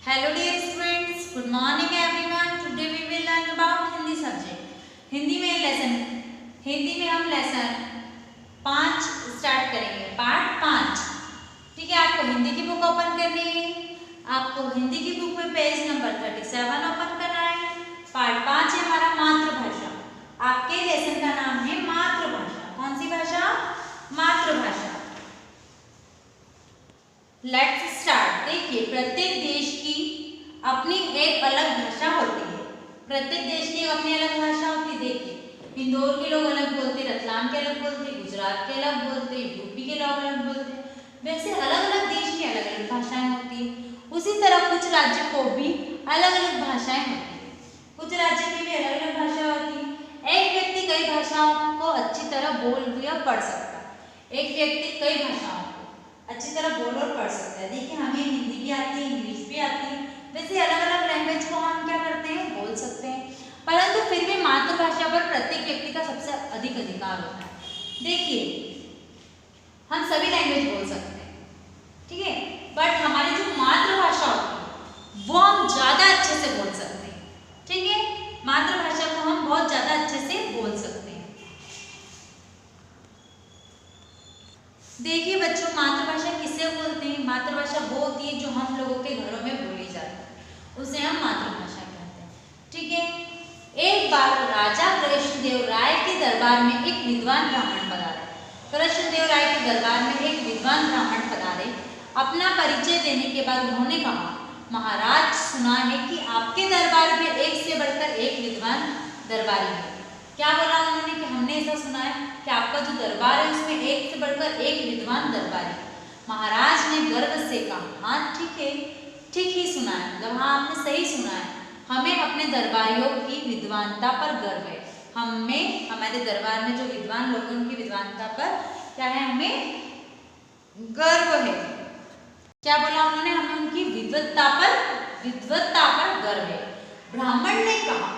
Hello dear students, good morning everyone. Today we will learn about Hindi subject. Hindi में हम lesson 5 start करेंगे, part 5। ठीक है, आपको हिंदी की बुक ओपन करनी है। आपको हिंदी की बुक में पेज नंबर 37 ओपन करना है। पार्ट 5 है हमारा मातृभाषा। आपके लेसन का नाम है मातृभाषा। कौन सी भाषा? मातृभाषा। Let's start. देखिए, प्रत्येक देश की अपनी एक अलग भाषा होती है। प्रत्येक देश की अपनी अलग भाषा होती है। देखिए, इंदौर के लोग अलग बोलते, रतलाम के अलग बोलते, गुजरात के अलग बोलते, यूपी के लोग अलग बोलते। वैसे अलग अलग देश की अलग अलग भाषाएं होती है। उसी तरह कुछ राज्य को भी अलग अलग भाषाएं होती है। कुछ राज्य की भी अलग अलग भाषा होती है। एक व्यक्ति कई भाषाओं को अच्छी तरह बोल या पढ़ सकता है। एक व्यक्ति कई भाषाओं अच्छी तरह बोल और पढ़ सकता है। देखिए, हमें हिंदी भी आती है, इंग्लिश भी आती है। वैसे अलग अलग लैंग्वेज को हम क्या करते हैं, बोल सकते हैं, परंतु फिर भी मातृभाषा पर प्रत्येक व्यक्ति का सबसे अधिक अधिकार होता है। देखिए, हम सभी लैंग्वेज बोल सकते हैं, ठीक है, बट हमारी जो मातृभाषा होती है वो हम ज्यादा अच्छे से बोल सकते हैं। ठीक है, मातृभाषा को हम बहुत ज्यादा अच्छे से बोल सकते हैं। देखिए बच्चों, मातृभाषा किसे बोलते हैं? मातृभाषा वो होती है जो हम लोगों के घरों में बोली जाती है, उसे हम मातृभाषा कहते हैं। ठीक है, एक बार राजा कृष्णदेव राय के दरबार में एक विद्वान ब्राह्मण पधारे। कृष्णदेव राय के दरबार में एक विद्वान ब्राह्मण पधारे। अपना परिचय देने के बाद उन्होंने कहा, महाराज, सुना है कि आपके दरबार में एक से बढ़कर एक विद्वान दरबारी है। क्या बोला उन्होंने कि हमने ऐसा सुना है कि आपका जो दरबार है उसमें एक से बढ़कर एक विद्वान दरबारी। महाराज ने गर्व से कहा, हाँ ठीक है, ठीक ही सुना है, मतलब हाँ आपने सही सुना है। हमें अपने दरबारियों की विद्वानता पर गर्व है। हमें हमारे दरबार में जो विद्वान लोग हैं उनकी विद्वानता पर क्या है, हमें गर्व है। क्या बोला उन्होंने? हमें उनकी विद्वत्ता पर गर्व है। ब्राह्मण ने कहा,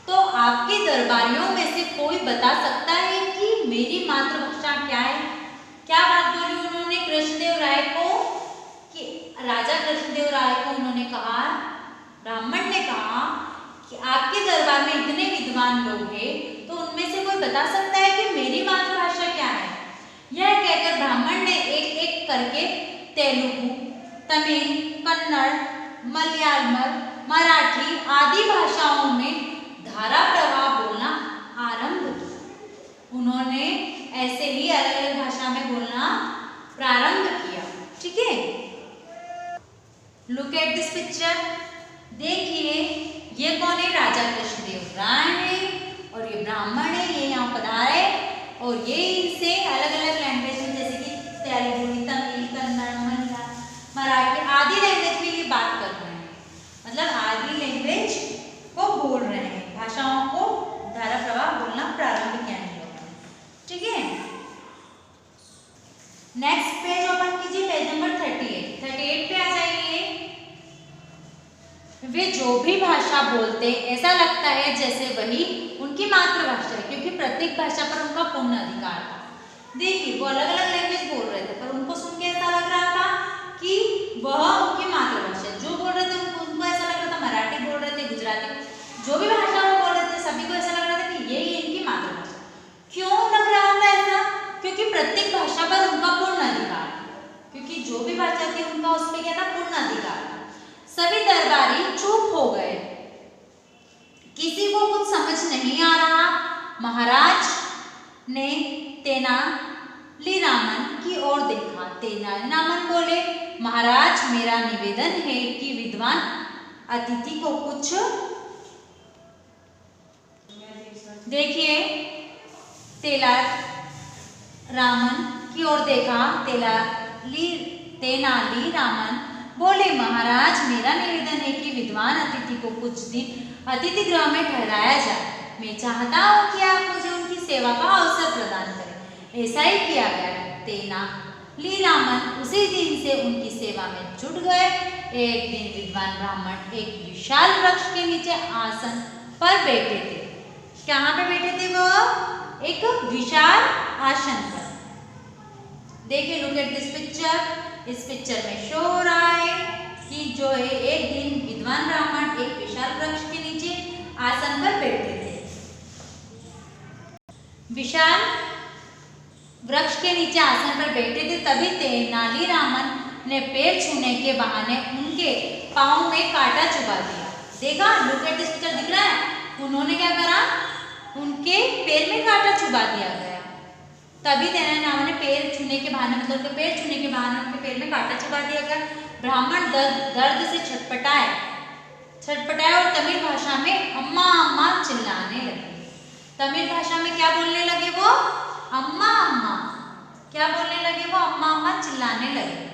तो आपके दरबारियों में से कोई बता सकता है कि मेरी मातृभाषा क्या है? क्या बात बोली उन्होंने कृष्णदेव राय को, कि राजा कृष्णदेव राय को उन्होंने कहा, ब्राह्मण ने कहा कि आपके दरबार में इतने विद्वान लोग हैं, तो उनमें से कोई बता सकता है कि मेरी मातृभाषा क्या है? यह कहकर ब्राह्मण ने एक एक करके तेलुगु, तमिल, कन्नड़, मलयालम, मराठी आदि भाषाओं में धारा प्रवाह बोलना आरंभ किया। उन्होंने ऐसे ही अलग अलग भाषा में बोलना प्रारंभ किया। ठीक है, लुक एट दिस पिक्चर। देखिए, ये कौन है? राजा कृष्णदेव राय है और ये ब्राह्मण है, ये यहाँ पधारे और ये इनसे अलग अलग लैंग्वेज में, जैसे कि तेलुगु, तमिल, कन्नड़, मलयालम, मराठी आदि लैंग्वेज में ये बात कर रहे हैं, मतलब आदि लैंग्वेज को बोल रहे हैं, भाषाओं को धारा प्रवाह बोलना प्रारंभ किया है लोगों ने। ठीक है, नेक्स्ट पेज ओपन कीजिए, पेज नंबर 38 पे आ जाइए। वे जो भी भाषा बोलते ऐसा लगता है जैसे वही उनकी मातृभाषा है, क्योंकि प्रत्येक भाषा पर उनका पूर्ण अधिकार था। देखिए, वो अलग अलग लैंग्वेज बोल रहे थे, पर उनको सुन के ऐसा लग रहा था कि वह उनकी मातृभाषा है। जो बोल रहे थे उनको ऐसा लग रहा था, मराठी बोल रहे थे, गुजराती, जो भी भाषा वो बोल रहे थे, सभी को ऐसा लग रहा था कि यही इनकी मातृभाषा। क्यों लग रहा था ऐसा? क्योंकि प्रत्येक भाषा पर उनका पूर्ण अधिकार, क्योंकि जो भी भाषा थी उनका उस पर क्या था, पूर्ण अधिकार था। सभी दरबारी चुप हो गए, किसी को कुछ समझ नहीं आ रहा। महाराज ने तेनालीरामन की ओर देखा। तेनालीरामन बोले, महाराज, मेरा निवेदन है कि विद्वान अतिथि को कुछ। देखिए, तेनालीरामन की ओर देखा। तेनालीरामन बोले, महाराज, मेरा निवेदन है कि विद्वान अतिथि को कुछ दिन अतिथि गृह में ठहराया जाए। मैं चाहता हूँ कि आप मुझे उनकी सेवा का अवसर प्रदान करें। ऐसा ही किया गया। तेनालीरामन उसी दिन से उनकी सेवा में जुट गए। एक दिन विद्वान ब्राह्मण एक विशाल वृक्ष के नीचे आसन पर बैठे थे। कहाँ पे बैठे थे वो? एक विशाल आसन पर। देखिए, लुक एट दिस पिक्चर। इस पिक्चर में शो हो रहा है कि जो है एक दिन विद्वान ब्राह्मण एक विशाल वृक्ष के नीचे आसन पर बैठे थे। विशाल वृक्ष के नीचे आसन पर बैठे थे, तभी तेनालीरामन ने पैर छूने के बहाने उनके पाँव में कांटा चुभा दिया। देखा, लुक एट दिस पिक्चर, दिख रहा है? उन्होंने क्या करा, उनके पैर में कांटा चुभा दिया गया। तभी तेनालीरामन ने पैर छूने के बहाने, मतलब उनके पैर छूने के बहाने उनके पैर में कांटा चुभा दिया गया। ब्राह्मण दर्द से छटपटाए और तमिल भाषा में अम्मा अम्मा चिल्लाने लगे। तमिल भाषा में क्या बोलने लगे वो? अम्मा अम्मा। क्या बोलने लगे वो? अम्मा अम्मा चिल्लाने लगे।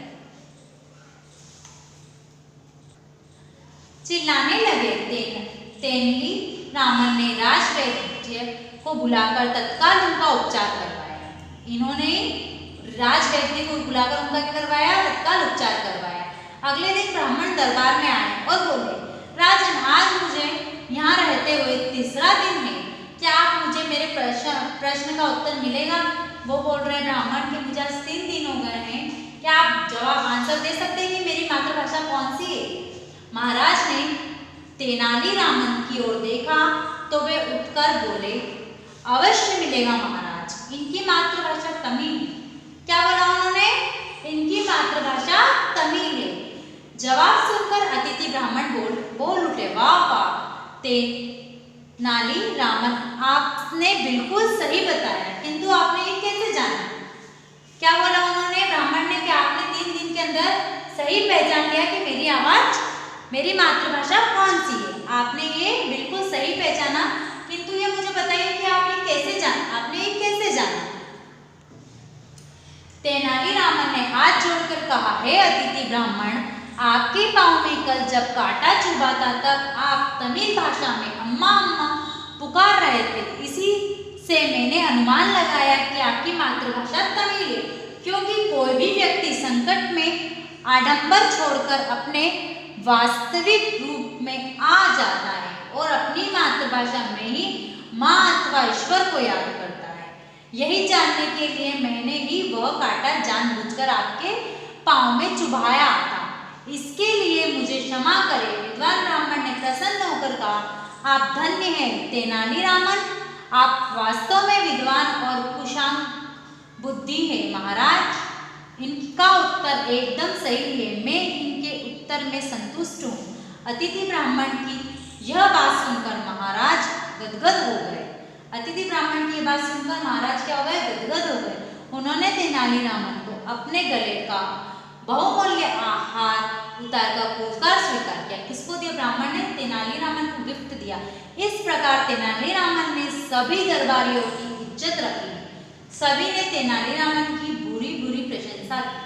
तेनालीरामन ने राजवैद्य को बुलाकर तत्काल उनका उपचार करवाया। इन्होंने राजवैद्य को बुलाकर उनका क्या करवाया? तत्काल उपचार करवाया। अगले दिन ब्राह्मण दरबार में आए और बोले, राजन, आज मुझे यहाँ रहते हुए तीसरा दिन है, क्या आप मुझे मेरे प्रश्न का उत्तर मिलेगा? वो बोल रहे हैं ब्राह्मण कि मुझे आज 3 दिन हो गए हैं, क्या आप जवाब आंसर दे सकते हैं कि मेरी मातृभाषा कौन सी है? महाराज ने तेनालीरामन की ओर देखा तो वे उठकर बोले, अवश्य मिलेगा महाराज, इनकी मातृभाषा तमिल। क्या बोला उन्होंने? इनकी मातृभाषा तमिल है। जवाब सुनकर अतिथि ब्राह्मण बोल उठे, वाह वाह तेनालीरामन, आपने बिल्कुल सही बताया, किंतु आपने ये कैसे जाना? क्या बोला उन्होंने? ब्राह्मण ने कि आपने 3 दिन के अंदर सही पहचान लिया कि मेरी आवाज, मेरी मातृभाषा कौन सी है। आपने ये बिल्कुल सही पहचाना, किंतु ये मुझे बताइए कि आपने कैसे जाना, आपने ये कैसे जाना? तेनालीरामन ने हाथ जोड़कर कहा, हे अतिथि ब्राह्मण, आपके पाँव में कल जब कांटा चुभा था तब आप तमिल भाषा में अम्मा अम्मा पुकार रहे थे। इसी से मैंने अनुमान लगाया कि आपकी मातृभाषा तमिल है, क्योंकि कोई भी व्यक्ति संकट में आडंबर छोड़कर अपने वास्तविक रूप में आ जाता है और अपनी मातृभाषा में ही माँ अथवा ईश्वर को याद करता है। यही जानने के लिए मैंने ही वह कांटा जानबूझकर आपके पाँव में चुभाया था। इसके लिए मुझे क्षमा करें। विद्वान ब्राह्मण ने प्रसन्न होकर कहा, आप धन्य हैं तेनालीरामन, आप वास्तव में विद्वान और कुशांग बुद्धि है। महाराज, इनका उत्तर एकदम सही है, मैं इनके उत्तर में संतुष्ट हूँ। अतिथि ब्राह्मण की यह बात सुनकर महाराज गदगद हो गए। अतिथि ब्राह्मण की यह बात सुनकर महाराज क्या हो गए? गदगद हो गए। उन्होंने तेनालीरामन को अपने गले का बहुमूल्य आहार उतारकर पुरस्कार स्वीकार किया। किसको दिया? ब्राह्मण ने तेनालीरामन को गिफ्ट दिया। इस प्रकार तेनालीरामन ने सभी दरबारियों की इज्जत रखी। सभी ने तेनालीरामन की बुरी बुरी प्रशंसा की।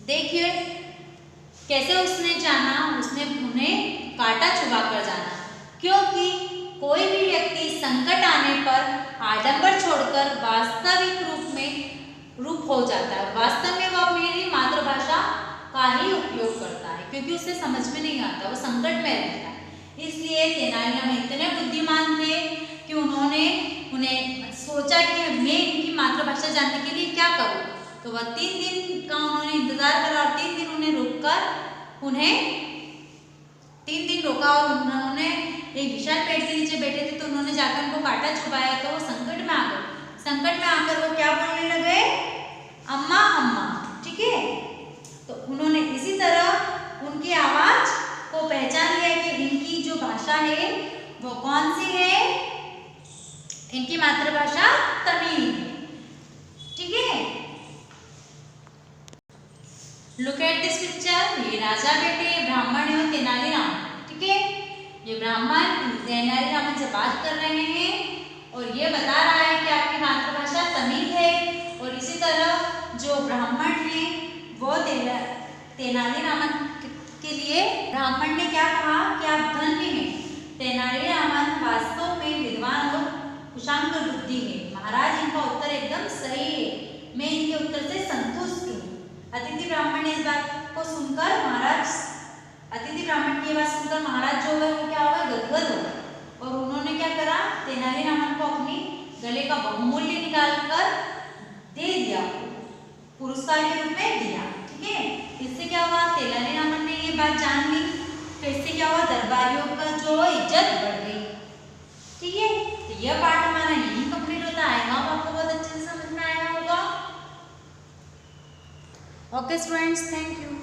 देखिए कैसे उसने जाना, उसने उन्हें कांटा चुभाकर जाना, क्योंकि कोई भी व्यक्ति संकट आने पर आडंबर छोड़कर वास्तविक रूप हो जाता है। वास्तव में वह मेरी मातृभाषा का ही उपयोग करता है, क्योंकि उसे समझ में नहीं आता, वो संकट में रहता है। इसलिए तेनालीरामन इतने बुद्धिमान थे कि उन्हें सोचा कि मैं इनकी मातृभाषा जानने के लिए क्या करूं। तो वह 3 दिन का उन्होंने इंतजार करा और 3 दिन उन्हें रोककर उन्हें 3 दिन रोका और उन्होंने एक विशाल पेड़ के नीचे बैठे थे, तो उन्होंने जाकर उनको कांटा छुपाया, तो वो संकट में आ गए। संकट में आकर वो क्या बोलने लगे? अम्मा अम्मा। ठीक है, तो उन्होंने इसी तरह उनकी आवाज को पहचान लिया कि इनकी जो भाषा है वो कौन सी है? इनकी मातृभाषा तमिल है। ठीक है, लुक एट दिस पिक्चर। ये राजा बेटे ब्राह्मण एवं तेनालीरामन। ठीक है, ये ब्राह्मण तेनालीरामन से बात कर रहे हैं और ये बता रहा है कि आपकी मातृभाषा तमिल है। और इसी तरह जो ब्राह्मण है वो तेनालीरामन के लिए ब्राह्मण ने क्या कहा कि आप धन्य हैं, तेनालीरामन वास्तव में विद्वान और कुशांग बुद्धि है। महाराज, इनका उत्तर एकदम सही है, मैं इनके उत्तर से संतुष्ट हूँ। अतिथि ब्राह्मण ने इस बात को सुनकर अतिथि ब्राह्मण की बात सुनकर महाराज जो है वो क्या होगा? गदगद होगा। और उन्होंने क्या करा? तेनालीरामन को अपनी गले का बहुमूल्य निकालकर दे दिया, पुरस्कार के रूप में दिया। ठीक है, इससे क्या हुआ? तेनालीरामन ने ये की बात जान ली, तो इससे क्या हुआ, दरबारियों का जो इज्जत बढ़ गई। ठीक है, तो यह पार्ट हमारा यही कंप्लीट होता है। आपको बहुत अच्छे से समझ में आया होगा। Okay students, thank you.